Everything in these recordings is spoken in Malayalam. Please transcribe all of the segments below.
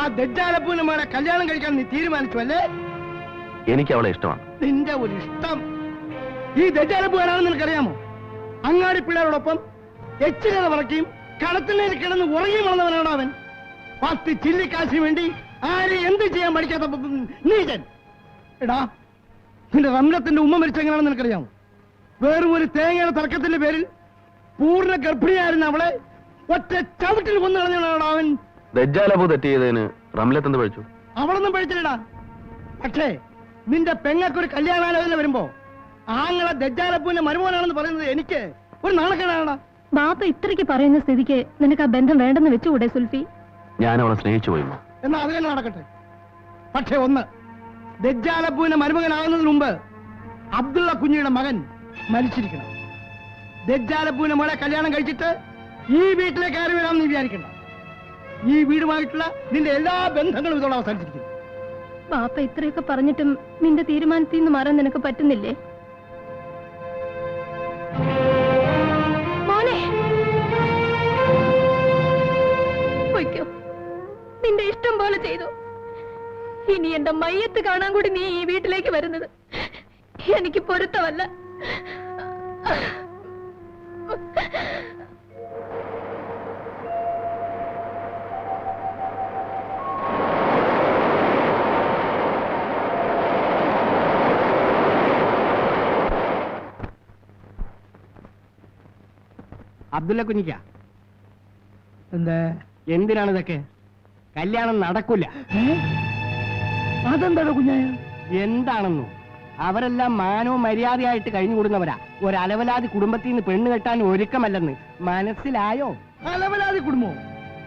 ആ ദജ്ജാലപ്പൂവിന്റെ മോളെ കല്യാണം കഴിക്കാൻ നീ തീരുമാനിച്ചു അല്ലേ? എനിക്ക് അവളെ ഇഷ്ടമാണ്. നിന്റെ ഒരു ഇഷ്ടം. ഈ ദജ്ജാലപ്പൂ ആരാണെന്ന് നിനക്കറിയാമോ? അങ്ങാടി പിള്ളേരോടൊപ്പം എച്ചിലത പറക്കുകയും കടത്തിലേക്ക് കിടന്ന് ഉറങ്ങി വളർന്നവനാണ് അവൻ. 10 ചില്ലിക്കാശിന് വേണ്ടി ആരെ എന്ത് ചെയ്യാൻ പഠിക്കാത്ത നീചൻ. എടാ, നിന്റെ റംലത്തിന്റെ ഉമ്മ മരിച്ചെങ്ങനെയാണെന്ന് നിനക്കറിയാമോ? വേറും ഒരു തേങ്ങയുടെ തർക്കത്തിന്റെ പേരിൽ പൂർണ്ണ ഗർഭിണിയായിരുന്ന അവളെ ഒറ്റ ചവിട്ടിൽ കൊന്നു കളഞ്ഞാണ് അവൻ. ദജ്ജാലപ്പൂ തെറ്റ് ചെയ്തതിന് റംലത്ത് എന്ത് പഴിച്ചു? അവളൊന്നും പഴിച്ചില്ലടാ. പക്ഷേ നിന്റെ പെങ്ങൾക്കൊരു കല്യാണാലോചന വരുമ്പോ ആങ്ങളെ ദജ്ജാലപ്പൂവിന്റെ മരുമോനാണെന്ന് പറയുന്നത് എനിക്ക് ഒരു നാണക്കേടാണ്. ബാപ്പ ഇത്രയ്ക്ക് പറയുന്ന സ്ഥിതിക്ക് നിനക്ക് ആ ബന്ധം വേണ്ടെന്ന് വെച്ചുകൂടെ സുൽഫി? ഞാൻ അവളെ സ്നേഹിച്ചു പോയിമ്മ. എന്നാ അത് തന്നെ നടക്കട്ടെ. പക്ഷെ ഒന്ന്, ദജ്ജാലപ്പൂവിന്റെ മരുമകനാകുന്നതിന് മുമ്പ് അബ്ദുള്ള കുഞ്ഞിയുടെ മകൻ മരിച്ചിരിക്കണം. ദജ്ജാലപ്പൂവിന്റെ മോളെ കല്യാണം കഴിച്ചിട്ട് ഈ വീട്ടിലേക്ക് കയറി വരാമെന്ന് വിചാരിക്കണ്ട. ഈ വീടുമായിട്ടുള്ള നിന്റെ എല്ലാ ബന്ധങ്ങളും ഇതോടെ അവസാനിച്ചിരിക്കുന്നു. ബാപ്പ ഇത്രയൊക്കെ പറഞ്ഞിട്ടും നിന്റെ തീരുമാനത്തിൽ നിന്ന് മാറാൻ നിനക്ക് പറ്റുന്നില്ലേ? മോനെ, പൊയ്ക്കോ, നിന്റെ ഇഷ്ടം പോലെ ചെയ്തു. ഇനി എന്റെ മയ്യത്ത് കാണാൻ കൂടി നീ ഈ വീട്ടിലേക്ക് വരുന്നത് എനിക്ക് പൊരുത്തമല്ല. അബ്ദുള്ള കുഞ്ഞിക്ക, എന്താ എന്തിനാണ് ഇതൊക്കെ? കല്യാണം നടക്കൂല. അതെന്താണോ കുഞ്ഞായ? എന്താണെന്നോ? അവരെല്ലാം മാനവും മര്യാദയായിട്ട് കഴിഞ്ഞു കൂടുന്നവരാ. ഒരു അലവലാതി കുടുംബത്തിൽ നിന്ന് പെണ്ണ് കെട്ടാൻ ഒരുക്കമല്ലെന്ന് മനസ്സിലായോ? അലവലാതി കുടുംബമോ?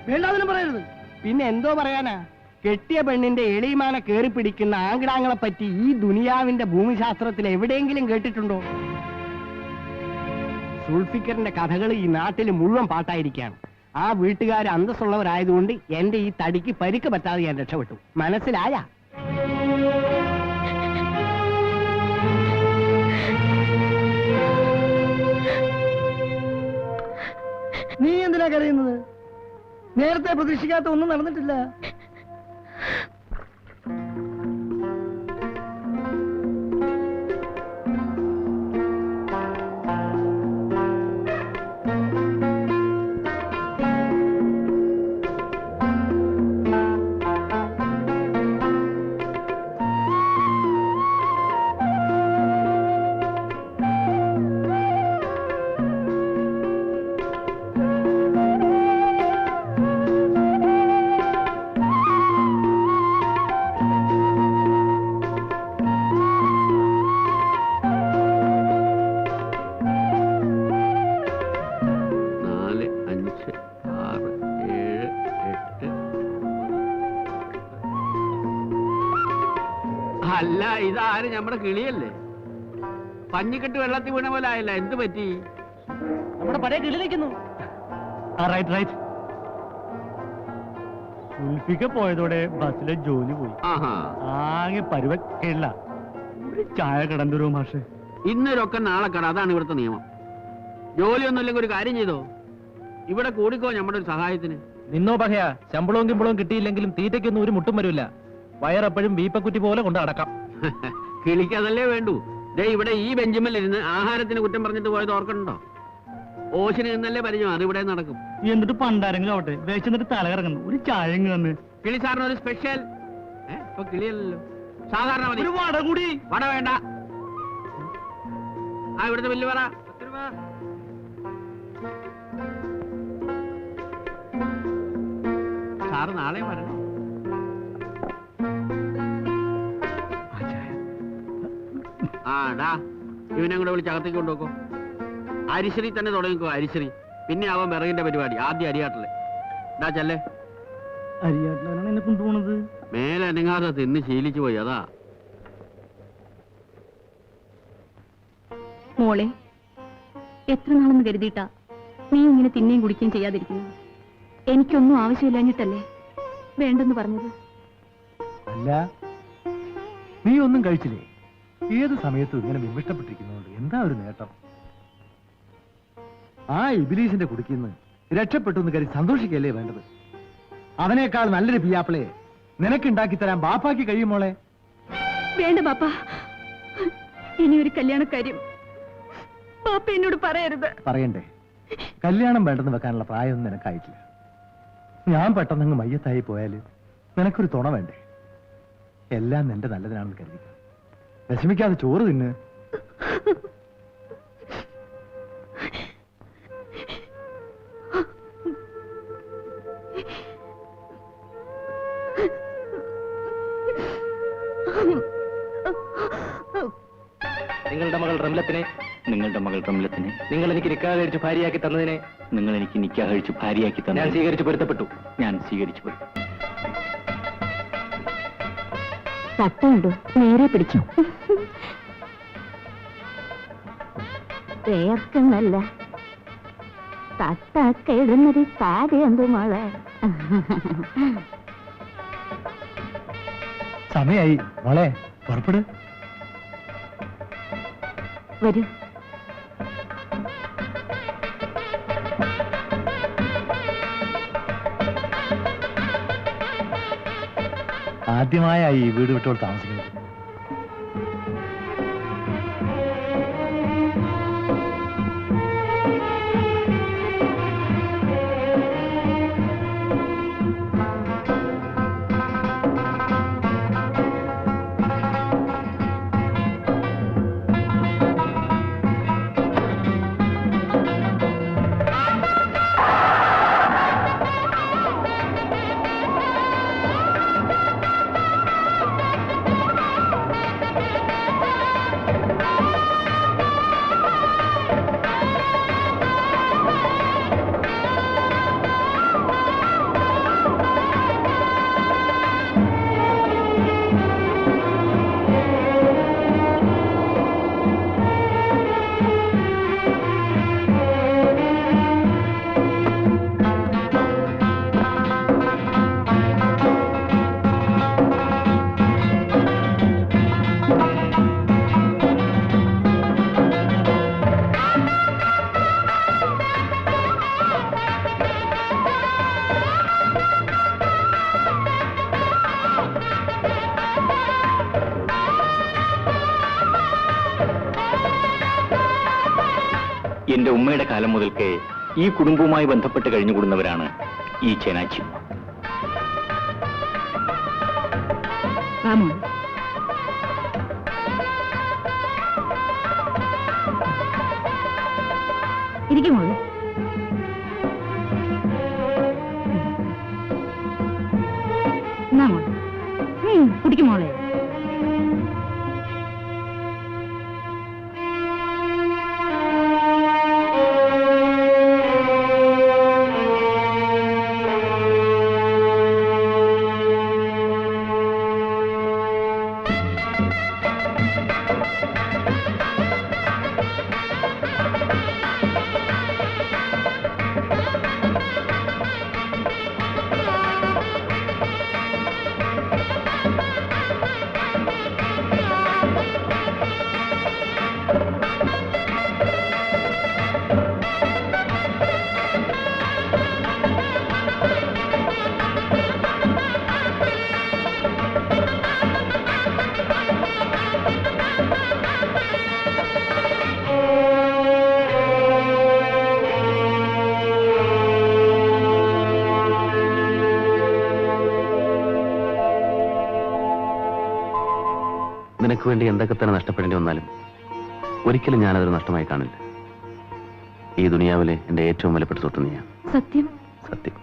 വേണ്ടാതിനും പറയരുത്. പിന്നെ എന്തോ പറയാനാ? കെട്ടിയ പെണ്ണിന്റെ എളിമാനെ കേറി പിടിക്കുന്ന ആങ്കിടാങ്ങളെ പറ്റി ഈ ദുനിയാവിന്റെ ഭൂമിശാസ്ത്രത്തിൽ എവിടെയെങ്കിലും കേട്ടിട്ടുണ്ടോ? സുൾഫിക്കറിന്റെ കഥകൾ ഈ നാട്ടിൽ മുഴുവൻ പാട്ടായിരിക്കുകയാണ്. ആ വീട്ടുകാർ അന്തസ്സുള്ളവരായതുകൊണ്ട് എന്റെ ഈ തടിക്ക് പരിക്ക് പറ്റാതെ ഞാൻ രക്ഷപ്പെട്ടു. മനസ്സിലായ? നീ എന്തിനാ കരയുന്നത്? നേരത്തെ പ്രതീക്ഷിക്കാത്ത ഒന്നും നടന്നിട്ടില്ല. അല്ല, ഇതാരും നമ്മുടെ കിളിയല്ലേ? പഞ്ഞിക്കെട്ട് വെള്ളത്തിൽ വീണ പോലെ ആയല്ല. എന്ത് പറ്റി? നമ്മുടെ പഴയ കിളിയിലേക്കുന്നു. സുൽഫിക്ക പോയതോടെ ബസ്സിലെ ജോലി പോയി. ആകെ പരുവല്ല. ചായ കടന്തരോ മാഷെ? ഇന്നൊരൊക്കെ നാളെ കട. അതാണ് ഇവിടുത്തെ നിയമം. ജോലിയൊന്നും ഇല്ലെങ്കിൽ ഒരു കാര്യം ചെയ്തോ, ഇവിടെ കൂടിക്കോ നമ്മുടെ ഒരു സഹായത്തിന്. നിന്നോ പകയാ. ശമ്പളവും കിമ്പളവും കിട്ടിയില്ലെങ്കിലും തീറ്റയ്ക്കൊന്നും ഒരു മുട്ടും വരില്ല. വയറെപ്പോഴും വീപ്പക്കുറ്റി പോലെ കൊണ്ട് അടക്കാം. കിളിക്കതല്ലേ വേണ്ടു. ദേ ഇവിടെ ഈ ബെഞ്ചിമല്ലിരുന്ന് ആഹാരത്തിന് കുറ്റം പറഞ്ഞിട്ട് പോയത് ഓർക്കണ്ടോ? ഓശിന് നിന്നല്ലേ പരിചയം. അതിവിടെ നടക്കും. എന്നിട്ട് പണ്ടാരെങ്കിലും ആവട്ടെ, വേച്ചിട്ട് തല കറങ്ങുന്നു. ഒരു ചായ തന്നെ. കിളി സാറിന് ഒരു സ്പെഷ്യൽ. ഇപ്പൊ കിളിയല്ലല്ലോ, സാധാരണ മതി. ഒരു വട കൂടി. വട വേണ്ട. ആ ഇവിടുത്തെ ബില്ല് പറ. സാറ് നാളെ വരണം. ഇവനെ കൂടെ വിളിച്ച് അകത്തേക്ക് കൊണ്ടുപോക്കോ. അരിശ്രീ തന്നെ തുടങ്ങിക്കോ. അരിശ്രീ. പിന്നെ അവൻ വിറകിന്റെ പരിപാടി. ആദ്യം അരിയാട്ടില്. ഡാ ചെല്ലേ. അരിയാട്ടിലാണ് എന്നെ കൊണ്ടുപോണത്. മേലെ അനങ്ങാതെ തിന്ന് ശീലിച്ചു പോയി. അതാ. മോളെ, എത്ര നാളെന്ന് കരുതിയിട്ടാ നീ ഇങ്ങനെ തിന്നുകയും കുടിക്കുകയും ചെയ്യാതിരിക്കുന്നത്? എനിക്കൊന്നും ആവശ്യമില്ലാഞ്ഞിട്ടല്ലേ വേണ്ടെന്ന് പറഞ്ഞത്? അല്ല, നീ ഒന്നും കഴിച്ചില്ലേ? ഏത് സമയത്തും ഇങ്ങനെ വിമിഷ്ടപ്പെട്ടിരിക്കുന്നതുകൊണ്ട് എന്താ ഒരു നേട്ടം? ആ ഇബിലീസിന്റെ കുടുക്കിന്ന് രക്ഷപ്പെട്ടു എന്ന് കരുതി സന്തോഷിക്കല്ലേ വേണ്ടത്? അവനേക്കാൾ നല്ലൊരു പിയാപ്പിളയെ നിനക്കുണ്ടാക്കി തരാൻ ബാപ്പാക്ക് കഴിയുമോളെ. വേണ്ട ബാപ്പ, ഇനിയൊരു കല്യാണക്കാര്യം ബാപ്പ എന്നോട് പറയരുത്. പറയണ്ടേ? കല്യാണം വേണ്ടെന്ന് വെക്കാനുള്ള പ്രായമൊന്നും നിനക്കായിട്ടില്ല. ഞാൻ പെട്ടെന്നങ്ങ് മയ്യത്തായി പോയാല് നിനക്കൊരു തുണ വേണ്ടേ? എല്ലാം നിന്റെ നല്ലതിനാണെന്ന് കരുതി വിഷമിക്കാതെ ചോറ് തിന്ന്. നിങ്ങളുടെ മകൾ റംലത്തിനെ നിങ്ങൾ എനിക്ക് നിക്കാഹ് കഴിച്ച് ഭാര്യയാക്കി തന്നതിനെ ഞാൻ സ്വീകരിച്ചു പൊരുത്തപ്പെട്ടു. തട്ടുണ്ടോ? നേരെ പിടിച്ചു. പേർക്കെന്നല്ല തട്ടൊക്കെ ഇടുന്നൊരു കാര്യം എന്ത് മോളെ. സമയായി മോളെ, പുറപ്പെട്. വരൂ. ആദ്യമായായി ഈ വീട് വിട്ടോട് താമസിക്കുന്നത്. എന്റെ ഉമ്മയുടെ കാലം മുതൽക്കേ ഈ കുടുംബവുമായി ബന്ധപ്പെട്ട് കഴിഞ്ഞുകൂടുന്നവരാണ് ഈ ചേനാച്ചി. ഇരിക്കുമോ? കുടിക്കുമോളെ. നിനക്ക് വേണ്ടി എന്തൊക്കെ തന്നെ നഷ്ടപ്പെടേണ്ടി വന്നാലും ഒരിക്കലും ഞാനതൊരു നഷ്ടമായി കാണില്ല. ഈ ദുനിയാവിലെ എന്റെ ഏറ്റവും വിലപ്പെട്ട സ്വത്ത് നീയാണ്. സത്യം. സത്യം.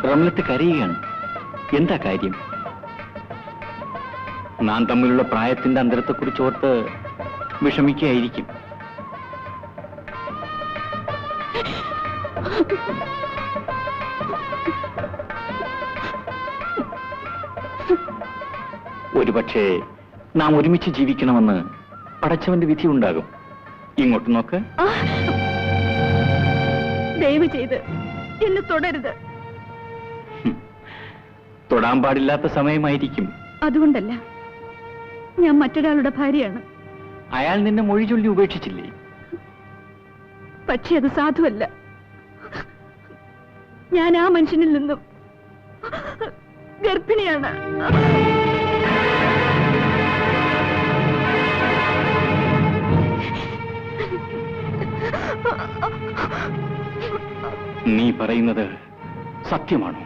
റംലത്ത് കരയുകയാണ്. എന്താ കാര്യം? നാം തമ്മിലുള്ള പ്രായത്തിന്റെ അന്തരത്തെക്കുറിച്ച് ഓർത്ത് വിഷമിക്കുകയായിരിക്കും. ഒരുപക്ഷെ നാം ഒരുമിച്ച് ജീവിക്കണമെന്ന് പടച്ചവന്റെ വിധി ഉണ്ടാകും. ഇങ്ങോട്ട് നോക്ക്. ദയവ് ചെയ്ത് എന്നെ തുടരുത്. തൊടാൻ പാടില്ലാത്ത സമയമായിരിക്കും. അതുകൊണ്ടല്ല, ഞാൻ മറ്റൊരാളുടെ ഭാര്യയാണ്. അയാൾ നിന്നെ മൊഴി ചൊല്ലി ഉപേക്ഷിച്ചില്ലേ? പക്ഷെ അത് സാധുവല്ല. ഞാൻ ആ മനുഷ്യനിൽ നിന്നും ഗർഭിണിയാണ്. നീ പറയുന്നത് സത്യമാണോ?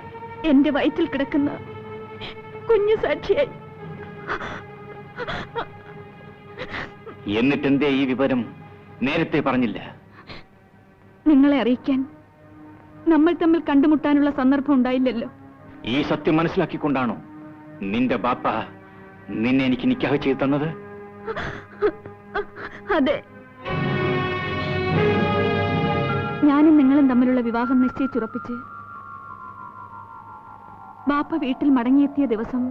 എന്റെ വയറ്റിൽ കിടക്കുന്ന കുഞ്ഞു സാക്ഷിയായി. എന്നിട്ടെന്തേ ഈ വിവരം നേരത്തെ പറഞ്ഞില്ല? നിങ്ങളെ അറിയിക്കാൻ നമ്മൾ തമ്മിൽ കണ്ടുമുട്ടാനുള്ള സന്ദർഭം ഉണ്ടായില്ലല്ലോ. ഈ സത്യം മനസ്സിലാക്കിക്കൊണ്ടാണോ നിന്റെ ബാപ്പ നിന്നെ എനിക്ക് നിക്കാഹ് ചെയ്തു തന്നത്? അതെ, ഞാനും നിങ്ങളും തമ്മിലുള്ള വിവാഹം നിശ്ചയിച്ചുറപ്പിച്ച് ബാപ്പ വീട്ടിൽ മടങ്ങിയെത്തിയ ദിവസം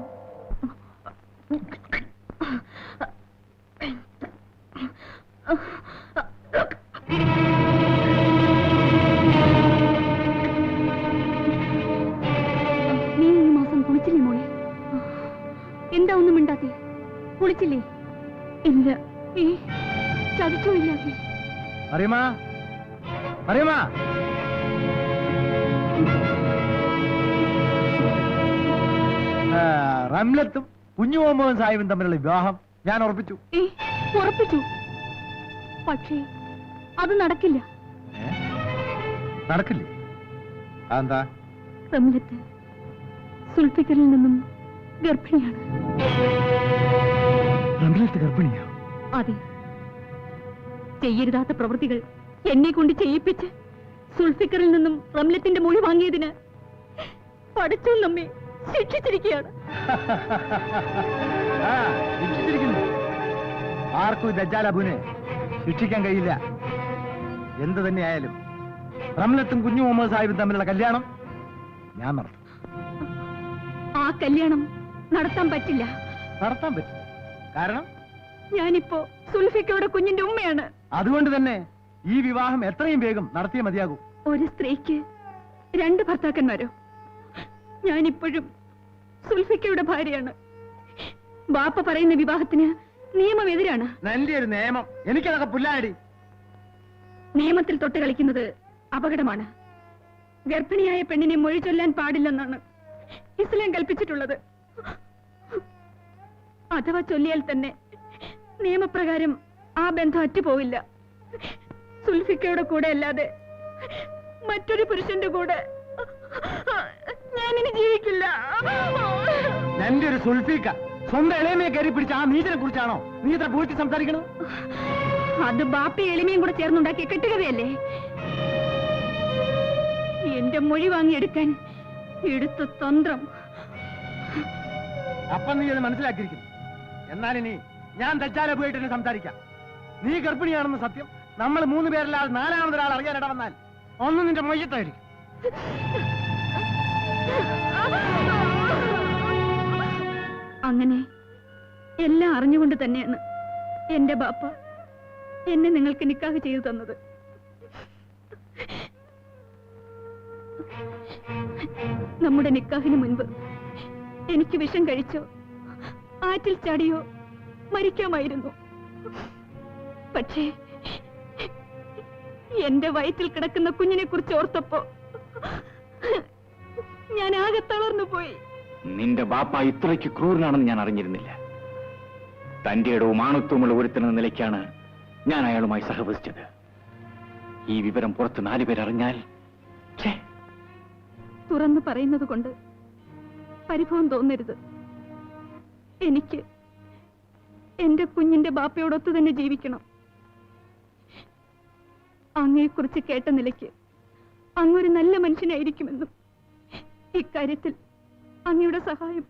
നീ ഈ മാസം കുളിച്ചില്ലേ മോളെ? എന്താ ഒന്നും മിണ്ടാത്തെ? കുളിച്ചില്ലേ? ഇല്ല. ഈ ചതിച്ചോ ഇല്ല? അറിയുമാ അറിയുമാ റംലത്തും കുഞ്ഞു മുഹമ്മദ് സാഹിബും തമ്മിലുള്ള വിവാഹം ഞാൻ ഉറപ്പിച്ചു. ഉറപ്പിച്ചു? പക്ഷേ അത് നടക്കില്ല. നടക്കില്ലേ? അതെന്താ? റംലത്ത് സുൽഫിക്കറിൽ നിന്നും ഗർഭിണിയാണ്. റംലത്ത് ഗർഭിണിയോ? അതെ. ചെയ്യരുതാത്ത പ്രവൃത്തികൾ എന്നെ കൊണ്ട് ചെയ്യിപ്പിച്ച് സുൽഫിക്കറിൽ നിന്നും റംലത്തിന്റെ മൊഴി വാങ്ങിയതിന് പടച്ചോൻ നമ്മെ ശിക്ഷിച്ചിരിക്കുകയാണ്. ആർക്കും ദജ്ജാൽ അബുവിനെ ശിക്ഷിക്കാൻ കഴിയില്ല. എന്ത് തന്നെയായാലും റംലത്തും കുഞ്ഞു മുഹമ്മദ് സാഹിബും തമ്മിലുള്ള കല്യാണം ഞാൻ നടത്തും. ആ കല്യാണം നടത്താൻ പറ്റില്ല. നടത്താൻ പറ്റില്ല. കാരണം ഞാനിപ്പോ സുൽഫിക്കയുടെ കുഞ്ഞിന്റെ ഉമ്മയാണ്. അതുകൊണ്ട് തന്നെ ഈ വിവാഹം എത്രയും വേഗം നടത്തിയേ മതിയാകൂ. ഒരു സ്ത്രീക്ക് 2 ഭർത്താക്കന്മാരോ? ഞാനിപ്പോഴും സുൽഫിക്കയുടെ ഭാര്യയാണ്. ബാപ്പ പറയുന്ന വിവാഹത്തിന് നിയമം എതിരാണ്. എന്റെ ഒരു നിയമം എനിക്കതൊക്കെ പുല്ലാടി. നിയമത്തിൽ തൊട്ട് കളിക്കുന്നത് അപകടമാണ്. ഗർഭിണിയായ പെണ്ണിനെ മൊഴി ചൊല്ലാൻ പാടില്ലെന്നാണ് ഇസ്ലാം കൽപ്പിച്ചിട്ടുള്ളത്. അഥവാ ചൊല്ലിയാൽ തന്നെ നിയമപ്രകാരം ആ ബന്ധം അറ്റുപോവില്ല. സുൽഫിക്കയുടെ കൂടെ അല്ലാതെ മറ്റൊരു പുരുഷന്റെ കൂടെ ഞാനിനി ജീവിക്കില്ല. എന്റെ ഒരു സുൽഫിക്ക സ്വന്തം ഇളയമയെ കയറി പിടിച്ച ആ നീതിനെ കുറിച്ചാണോ നീ ഇത്ര പൂഴ്ത്തി സംസാരിക്കണം? അത് ബാപ്പി എളിമയും കൂടെ ചേർന്നുണ്ടാക്കിയ കെട്ടുകഥയല്ലേ? എന്റെ മൊഴി വാങ്ങിയെടുക്കാൻ എടുത്ത തന്ത്രം. അപ്പം നീ അത് മനസ്സിലാക്കിയിരിക്കുന്നു. എന്നാലിനി ഞാൻ ദജ്ജാലബുവായിട്ട് തന്നെ സംസാരിക്കാം. നീ ഗർഭിണിയാണെന്ന് സത്യം നമ്മൾ 3 പേരല്ലാതെ 4ാമതൊരാൾ അറിയാനിട വന്നാൽ ഒന്നും നിന്റെ മൊയ്യത്തായിരിക്കും. അങ്ങനെ എല്ലാം അറിഞ്ഞുകൊണ്ട് തന്നെയാണ് എന്റെ ബാപ്പ എന്നെ നിങ്ങൾക്ക് നിക്കാഹ് ചെയ്തു തന്നത്. നമ്മുടെ നിക്കാഹിന് മുൻപ് എനിക്ക് വിഷം കഴിച്ചോ ആറ്റിൽ ചാടിയോ മരിക്കാമായിരുന്നു. പക്ഷേ എന്റെ വയറ്റിൽ കിടക്കുന്ന കുഞ്ഞിനെ കുറിച്ച് ഓർത്തപ്പോ ഞാൻ ആകെ തളർന്നു പോയി. നിന്റെ ബാപ്പ ഇത്രയ്ക്ക് ക്രൂരനാണെന്ന് ഞാൻ അറിഞ്ഞിരുന്നില്ല. തന്റെ ഇടവും ആണത്വമുള്ള ഒരുത്തനെന്ന നിലയ്ക്കാണ് ഞാൻ അയാളുമായി സഹവസിച്ചത്. ഈ വിവരം പുറത്ത് 4 പേരറിഞ്ഞാൽ തുറന്നു പറയുന്നത് കൊണ്ട് പരിഭവം തോന്നരുത്. എനിക്ക് എന്റെ കുഞ്ഞിന്റെ ബാപ്പയോടൊത്തു തന്നെ ജീവിക്കണം. അങ്ങയെക്കുറിച്ച് കേട്ട നിലയ്ക്ക് അങ്ങൊരു നല്ല മനുഷ്യനായിരിക്കുമെന്നും ഇക്കാര്യത്തിൽ അങ്ങയുടെ സഹായം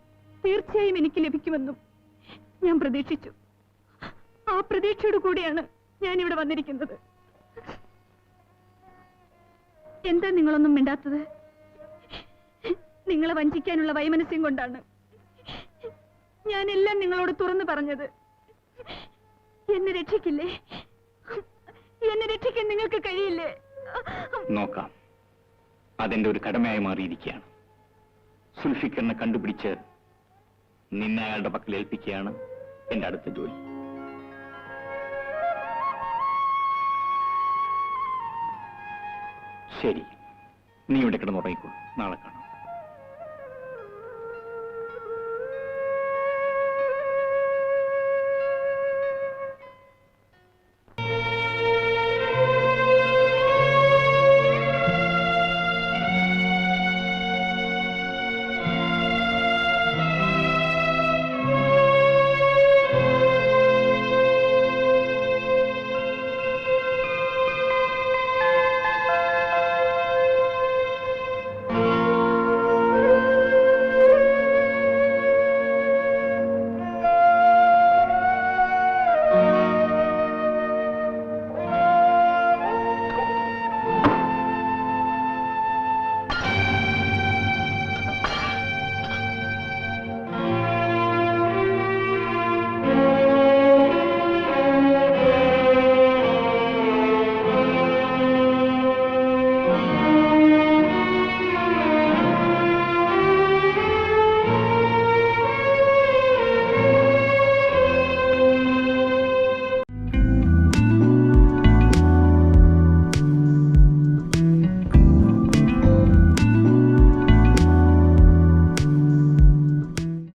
തീർച്ചയായും എനിക്ക് ലഭിക്കുമെന്നും ഞാൻ പ്രതീക്ഷിച്ചു. ആ പ്രതീക്ഷയോട് കൂടിയാണ് ഞാൻ ഇവിടെ വന്നിരിക്കുന്നത്. എന്താ നിങ്ങളൊന്നും മിണ്ടാത്തത്? നിങ്ങളെ വഞ്ചിക്കാനുള്ള വൈമനസ്യം കൊണ്ടാണ് ഞാനെല്ലാം നിങ്ങളോട് തുറന്നു പറഞ്ഞത്. എന്നെ രക്ഷിക്കില്ലേ? എന്നെ രക്ഷിക്കാൻ നിങ്ങൾക്ക് കഴിയില്ലേ? നോക്കാം. അതെന്റെ ഒരു കടമയായി മാറിയിരിക്കുകയാണ്. സുൽഫിക്കറിനെ കണ്ടുപിടിച്ച് നിന്നെ അയാളുടെ പക്കൽ ഏൽപ്പിക്കുകയാണ് എന്റെ അടുത്ത ജോലി. ശരി, നീ ഇവിടെ കിടന്നുറങ്ങിക്കോളൂ. നാളെ കാണാം.